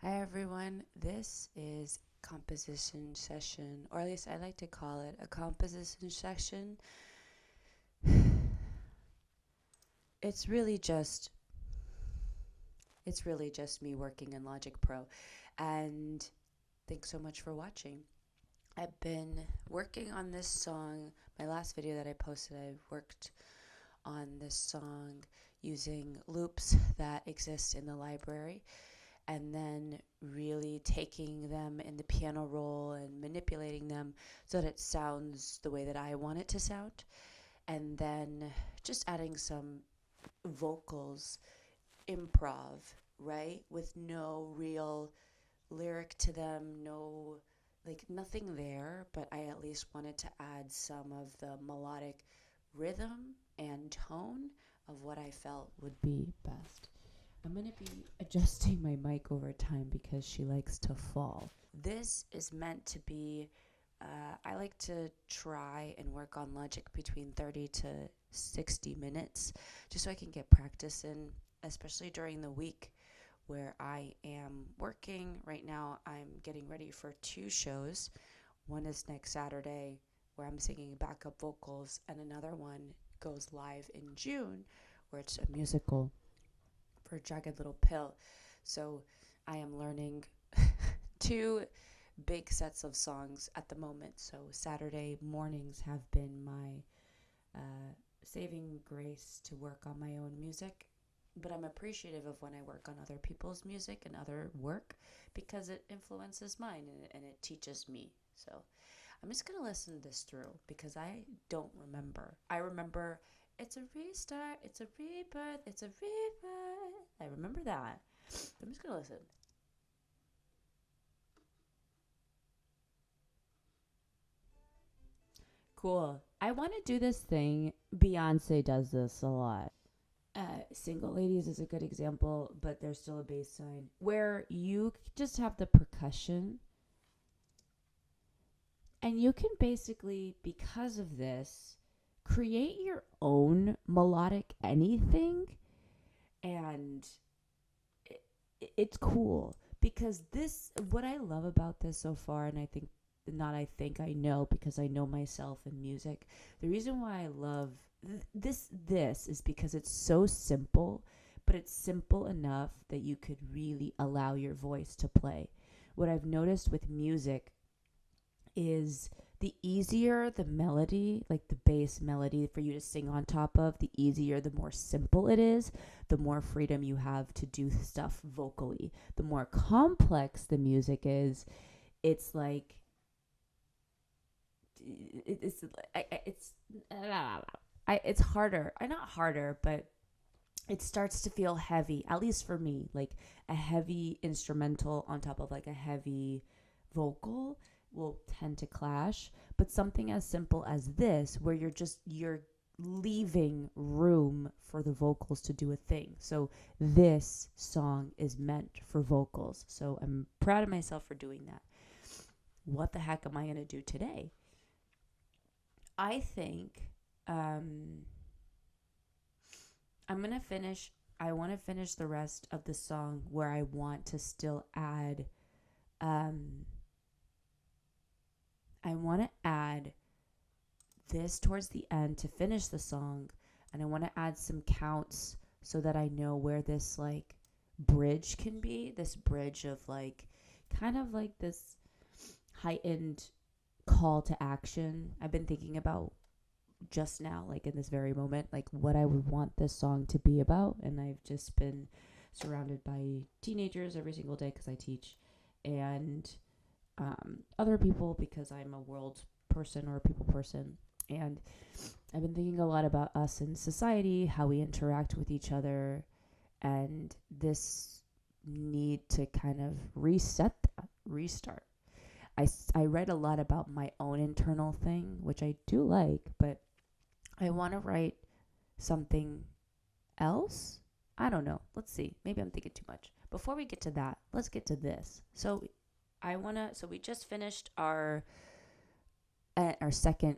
Hi everyone, this is composition session, or at least I like to call it a composition session. It's really just it's really just me working in Logic Pro, and thanks so much for watching. I've been working on this song. My last video that I posted, I worked on this song using loops that exist in the library, and then really taking them in the piano roll and manipulating them so that it sounds the way that I want it to sound. And then just adding some vocals, improv, right? With no real lyric to them, nothing there, but I at least wanted to add some of the melodic rhythm and tone of what I felt would be best. I'm going to be adjusting my mic over time because she likes to fall. This is meant to be, I like to try and work on Logic between 30 to 60 minutes just so I can get practice in, especially during the week where I am working. Right now, I'm getting ready for 2 shows. One is next Saturday where I'm singing backup vocals, and another one goes live in June where it's a musical for Jagged Little Pill. So I am learning 2 big sets of songs at the moment. So Saturday mornings have been my saving grace to work on my own music. But I'm appreciative of when I work on other people's music and other work because it influences mine and it teaches me. So I'm just going to listen to this through because I don't remember. I remember it's a restart, it's a rebirth, it's a rebirth. I remember that. I'm just going to listen. Cool. I want to do this thing. Beyonce does this a lot. Single Ladies is a good example, but there's still a bass line where you just have the percussion and you can basically, because of this, create your own melodic anything, and it's cool because what I love about this so far, and I know because I know myself in music, the reason why I love this is because it's so simple, but it's simple enough that you could really allow your voice to play. What I've noticed with music is the easier the melody, like the bass melody for you to sing on top of, the easier, the more simple it is, the more freedom you have to do stuff vocally. The more complex the music is, it's like it's harder. I not harder, but it starts to feel heavy, at least for me, like a heavy instrumental on top of like a heavy vocal will tend to clash. But something as simple as this, where you're leaving room for the vocals to do a thing. So this song is meant for vocals. So I'm proud of myself for doing that. What the heck am I going to do today? I think I'm going to finish. I want to finish the rest of the song where I want to still add I want to add this towards the end to finish the song, and I want to add some counts so that I know where this like bridge can be, this bridge of like kind of like this heightened call to action. I've been thinking about just now, like in this very moment, like what I would want this song to be about, and I've just been surrounded by teenagers every single day because I teach, and other people because I'm a world person or a people person. And I've been thinking a lot about us in society, how we interact with each other, and this need to kind of restart. I read a lot about my own internal thing, which I do like, but I want to write something else. I don't know. Let's see. Maybe I'm thinking too much. Before we get to that, let's get to this. So we just finished our second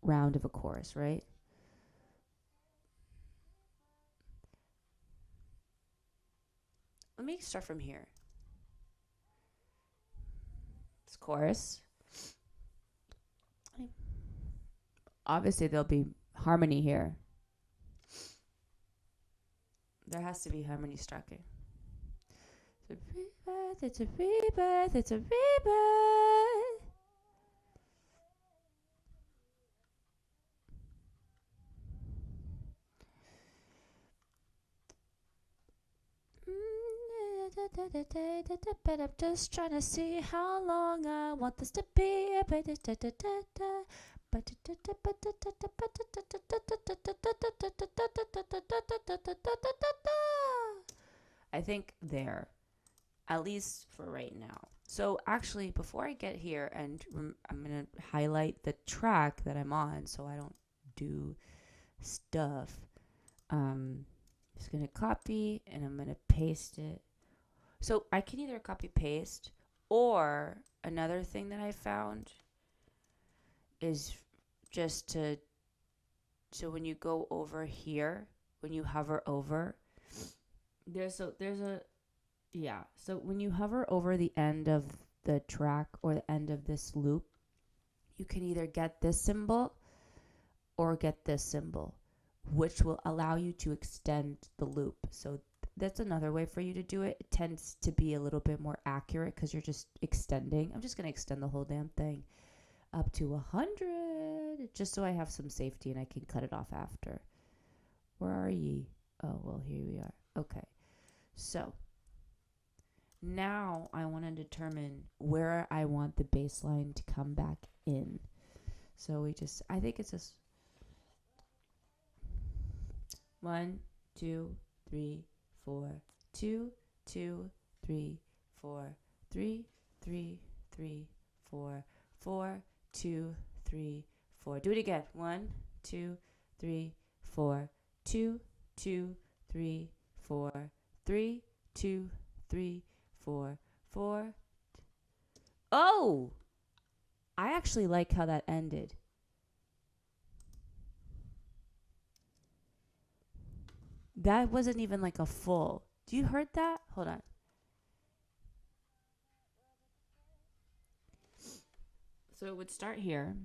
round of a chorus, right? Let me start from here. next chorus, obviously there'll be harmony here. There has to be harmony striking. It's a rebirth, it's a rebirth, it's a rebirth. But I'm just trying to see how long I want this to be. I think there, at least for right now. So actually, before I get here, and I'm going to highlight the track that I'm on so I don't do stuff. Just going to copy and I'm going to paste it. So I can either copy paste, or another thing that I found is just so when you go over here, when you hover over, so when you hover over the end of the track or the end of this loop, you can either get this symbol or get this symbol, which will allow you to extend the loop. So that's another way for you to do it. It tends to be a little bit more accurate because you're just extending. I'm just going to extend the whole damn thing up to 100, just so I have some safety and I can cut it off after. Where are ye? Oh, well, here we are. Okay. So now I want to determine where I want the bass line to come back in. So I think it's just 1, 2, 3, 4, 2, 2, 3, 4, 3, 3, 3, 4, 4, 2, 3, 4. Do it again. 1, 2, 3, 4, 2, 2, 3, 4, 3, 2, 3, 4, 4. Oh! I actually like how that ended. That wasn't even like a full. Do you heard that? Hold on. So it would start here.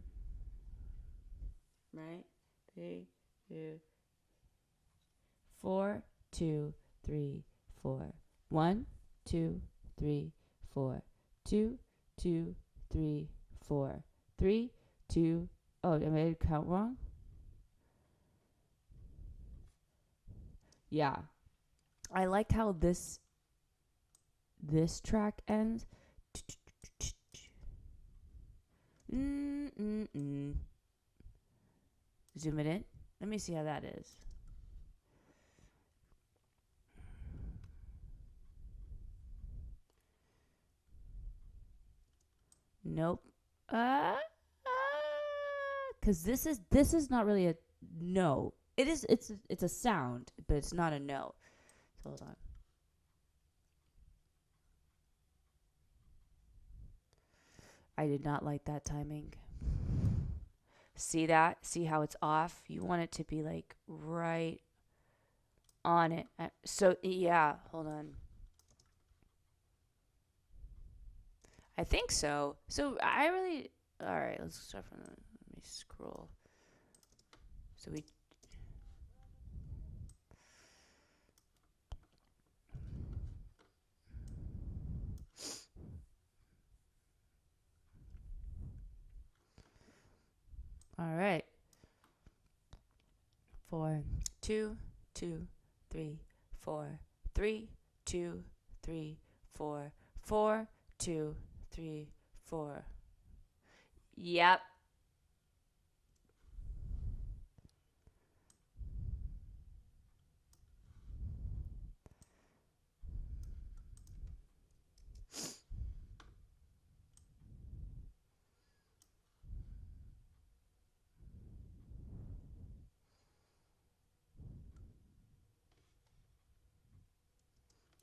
Right? 3, 2, 4, 2, 3, 4. 1, 2, 3, 4. 2, 2, 3, 4. 3, 2. Oh, I made it count wrong? Yeah. I like how this track ends. Zoom it in. Let me see how that is. Nope. Because this is not really a no. It is. It's a sound, but it's not a no. So hold on. I did not like that timing. See that? See how it's off? You want it to be like right on it. So yeah, hold on. I think so. So I really. All right, let's start from. Let me scroll. So we. All right. 4, 2, 2, 3, 4, 3, 2, 3, 4, 4, 2, 3, 4. Yep.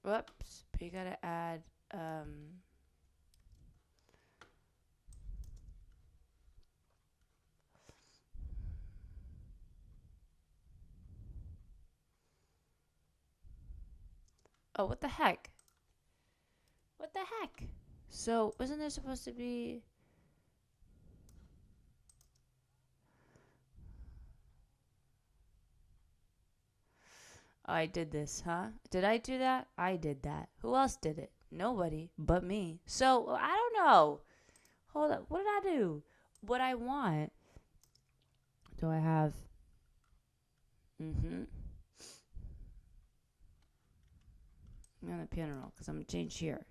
Whoops. We gotta add. Oh, what the heck? What the heck? So, wasn't there supposed to be. I did this, huh? Did I do that? I did that. Who else did it? Nobody but me. So, I don't know. Hold up. What did I do? What I want. Do I have. Mm hmm. I'm on the piano roll because I'm going to change here.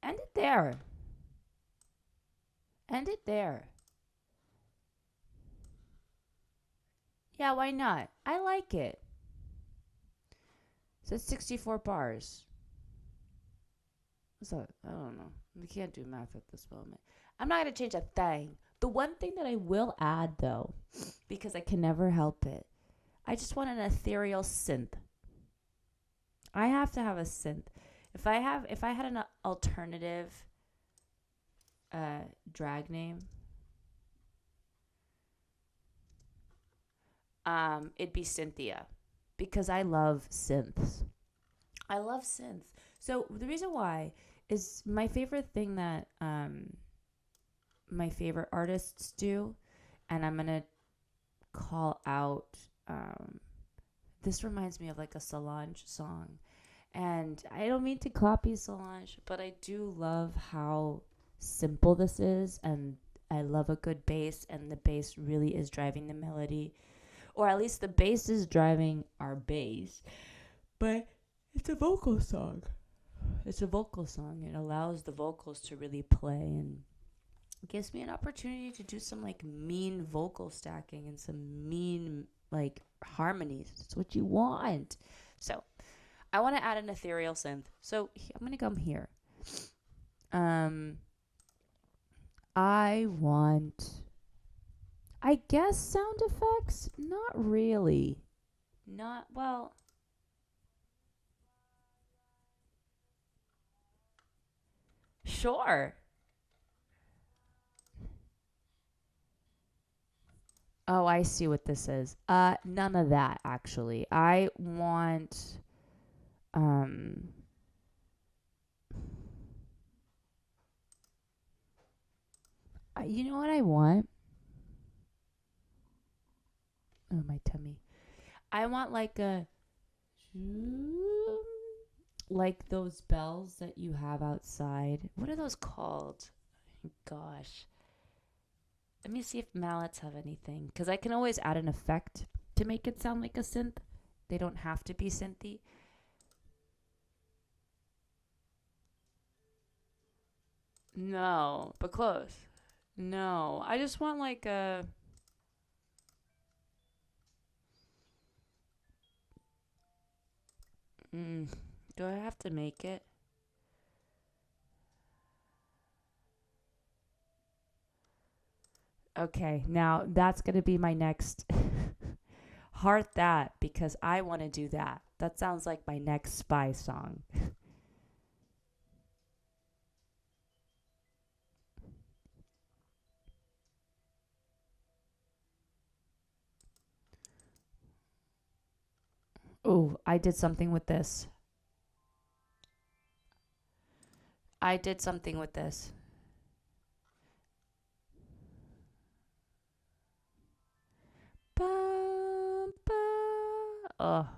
End it there. End it there. Yeah, why not? I like it. So it's 64 bars. What's that? I don't know. We can't do math at this moment. I'm not going to change a thing. The one thing that I will add, though, because I can never help it, I just want an ethereal synth. I have to have a synth. If I had an alternative drag name, it'd be Cynthia, because I love synths. I love synths. So the reason why is my favorite thing that my favorite artists do, and I'm gonna call out. This reminds me of like a Solange song, and I don't mean to copy Solange, but I do love how simple this is, and I love a good bass, and the bass really is driving the melody, or at least the bass is driving our bass. But it's a vocal song. It's a vocal song. It allows the vocals to really play, and gives me an opportunity to do some like mean vocal stacking and some mean like harmonies. It's what you want. So I want to add an ethereal synth. So I'm gonna come here. Um, I want, I guess, sound effects. Not really. Not well. Sure. Oh, I see what this is. None of that actually. I want um you know what I want? Oh, my tummy. I want like a like those bells that you have outside. What are those called? Gosh. Let me see if mallets have anything, cuz I can always add an effect to make it sound like a synth. They don't have to be synthy. No, but close. No, I just want like a. Mm, do I have to make it? Okay, now that's going to be my next. Heart that, because I want to do that. That sounds like my next spy song. Oh, I did something with this. I did something with this. Ba, ba. Oh,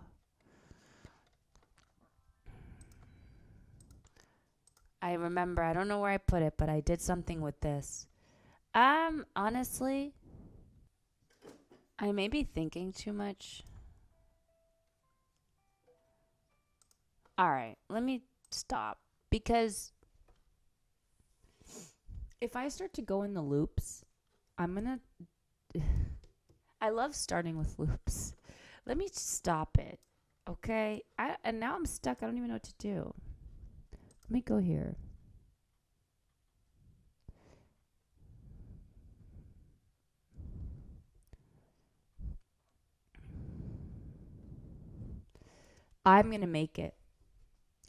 I remember. I don't know where I put it, but I did something with this. Honestly, I may be thinking too much. All right, let me stop, because if I start to go in the loops, I'm gonna. I love starting with loops. Let me stop it, okay? And now I'm stuck. I don't even know what to do. Let me go here. I'm gonna make it.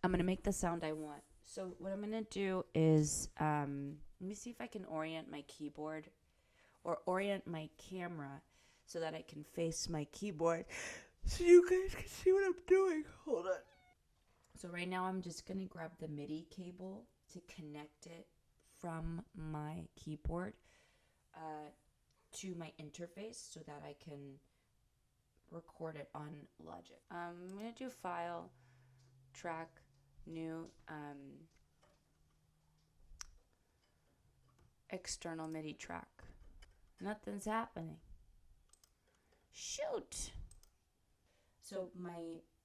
I'm gonna make the sound I want. So what I'm gonna do is let me see if I can orient my keyboard or orient my camera so that I can face my keyboard so you guys can see what I'm doing. Hold on. So right now I'm just gonna grab the MIDI cable to connect it from my keyboard to my interface so that I can record it on Logic. I'm gonna do file, track, new, external MIDI track. Nothing's happening. Shoot! So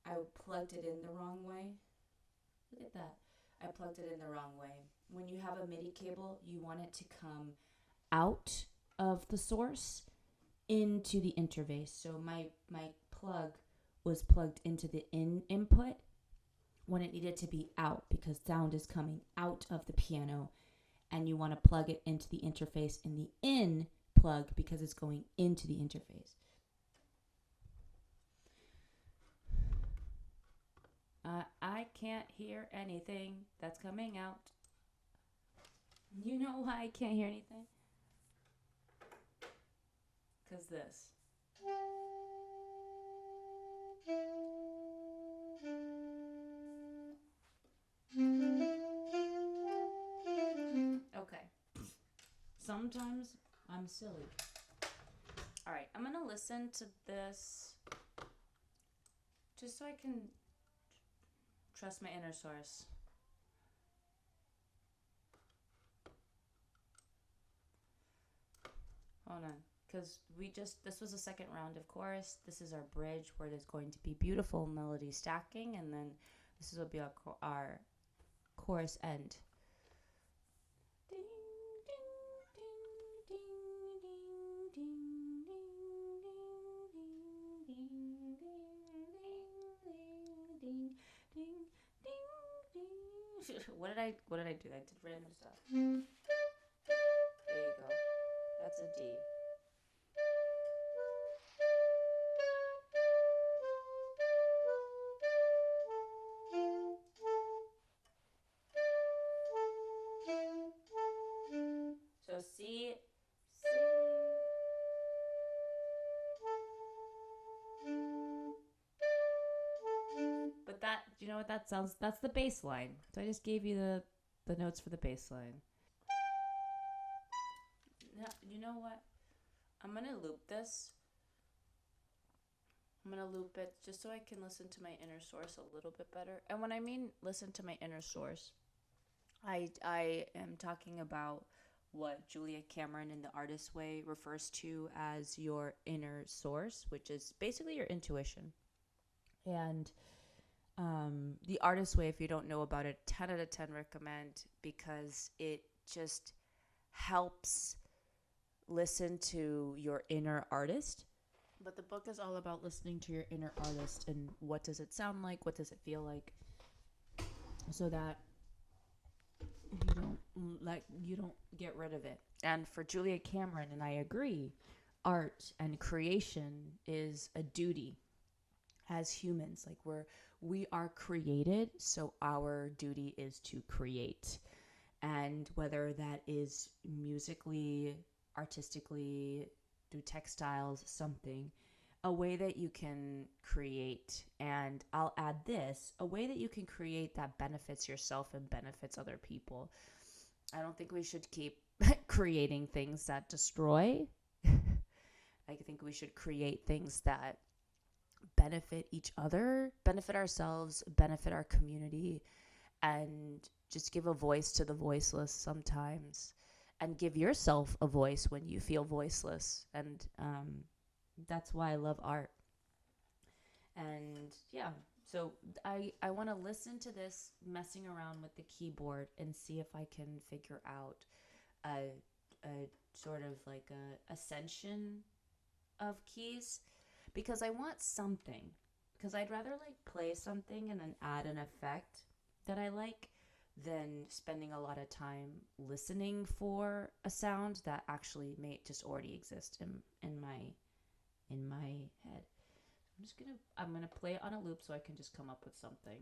I plugged it in the wrong way. Look at that. I plugged it in the wrong way. When you have a MIDI cable, you want it to come out of the source into the interface. So my plug was plugged into the input when it needed to be out because sound is coming out of the piano, and you want to plug it into the interface in the in plug because it's going into the interface. I can't hear anything that's coming out. You know why I can't hear anything? Because this. Okay. Sometimes I'm silly. All right, I'm going to listen to this just so I can trust my inner source. Hold on, because this was the second round of chorus. This is our bridge where there's going to be beautiful melody stacking, and then this will be our chorus end. What did I do? I did random stuff. There you go. That's a D. So C. But that, do you know what that sounds? That's the bass line. So I just gave you the notes for the bass line. Now, you know what? I'm going to loop this. I'm going to loop it just so I can listen to my inner source a little bit better. And when I mean listen to my inner source, I am talking about what Julia Cameron in The Artist Way refers to as your inner source, which is basically your intuition. And The Artist Way, if you don't know about it, 10 out of 10 recommend, because it just helps listen to your inner artist. But the book is all about listening to your inner artist and what does it sound like, what does it feel like, so that you don't get rid of it. And for Julia Cameron, and I agree, art and creation is a duty as humans. Like we are created, so our duty is to create. And whether that is musically, artistically, through textiles, something, a way that you can create. And I'll add this, a way that you can create that benefits yourself and benefits other people. I don't think we should keep creating things that destroy. I think we should create things that benefit each other, benefit ourselves, benefit our community, and just give a voice to the voiceless sometimes, and give yourself a voice when you feel voiceless. And that's why I love art. And yeah, so I want to listen to this messing around with the keyboard and see if I can figure out a sort of like a ascension of keys, because I want something, because I'd rather like play something and then add an effect that I like than spending a lot of time listening for a sound that actually may just already exist in my head. I'm gonna play it on a loop so I can just come up with something.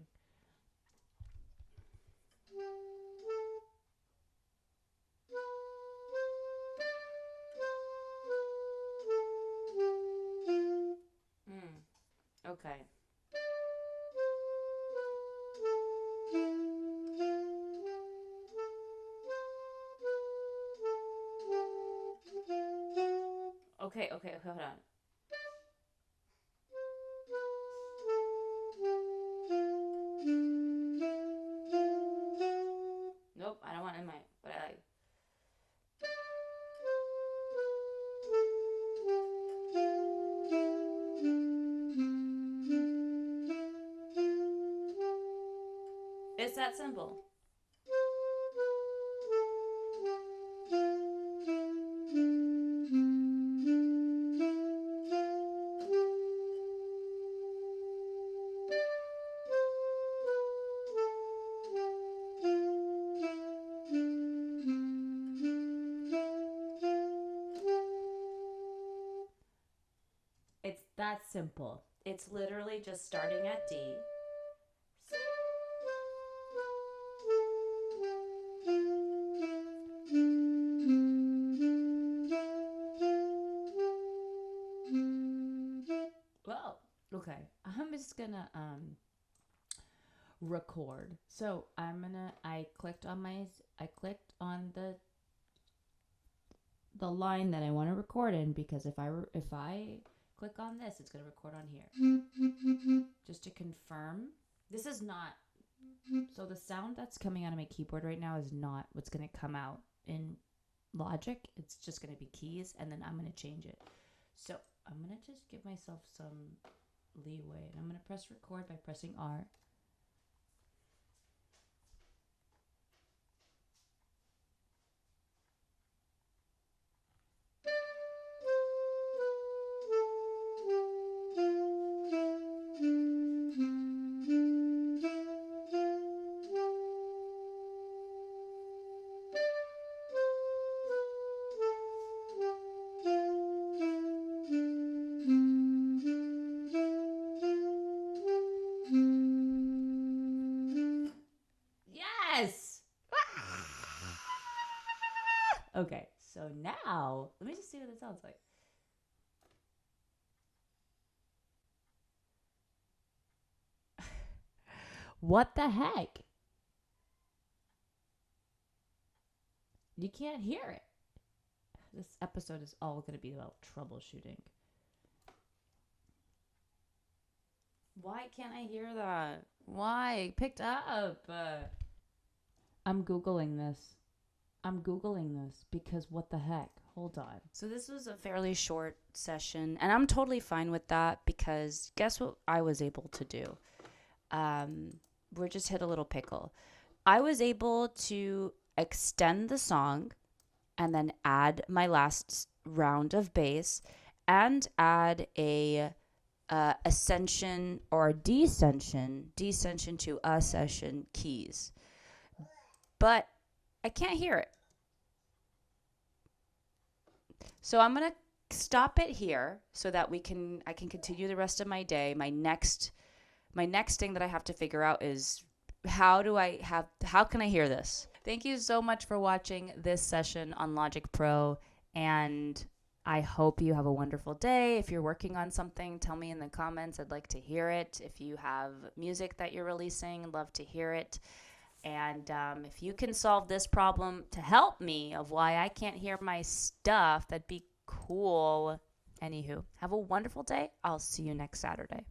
Okay. Okay, hold on. Nope, I don't want it in my, but I like. It's that simple. It's that simple. It's literally just starting at D. Well, okay. I'm just gonna record. So I clicked on the line that I want to record in, because if I click on this, it's gonna record on here. Just to confirm, this is not. So the sound that's coming out of my keyboard right now is not what's gonna come out in Logic. It's just gonna be keys, and then I'm gonna change it. So I'm gonna just give myself some leeway, and I'm gonna press record by pressing R. Yes! Okay, so now let me just see what it sounds like. What the heck? You can't hear it. This episode is all going to be about troubleshooting. Why can't I hear that? Why? Picked up. I'm Googling this because what the heck? Hold on. So this was a fairly short session, and I'm totally fine with that because guess what I was able to do? We're just hit a little pickle. I was able to extend the song and then add my last round of bass and add a ascension or descension to accession keys. But I can't hear it. So I'm going to stop it here so that I can continue the rest of my day. My next thing that I have to figure out is how can I hear this? Thank you so much for watching this session on Logic Pro, and I hope you have a wonderful day. If you're working on something, tell me in the comments. I'd like to hear it. If you have music that you're releasing, I'd love to hear it. And if you can solve this problem to help me of why I can't hear my stuff, that'd be cool. Anywho, have a wonderful day. I'll see you next Saturday.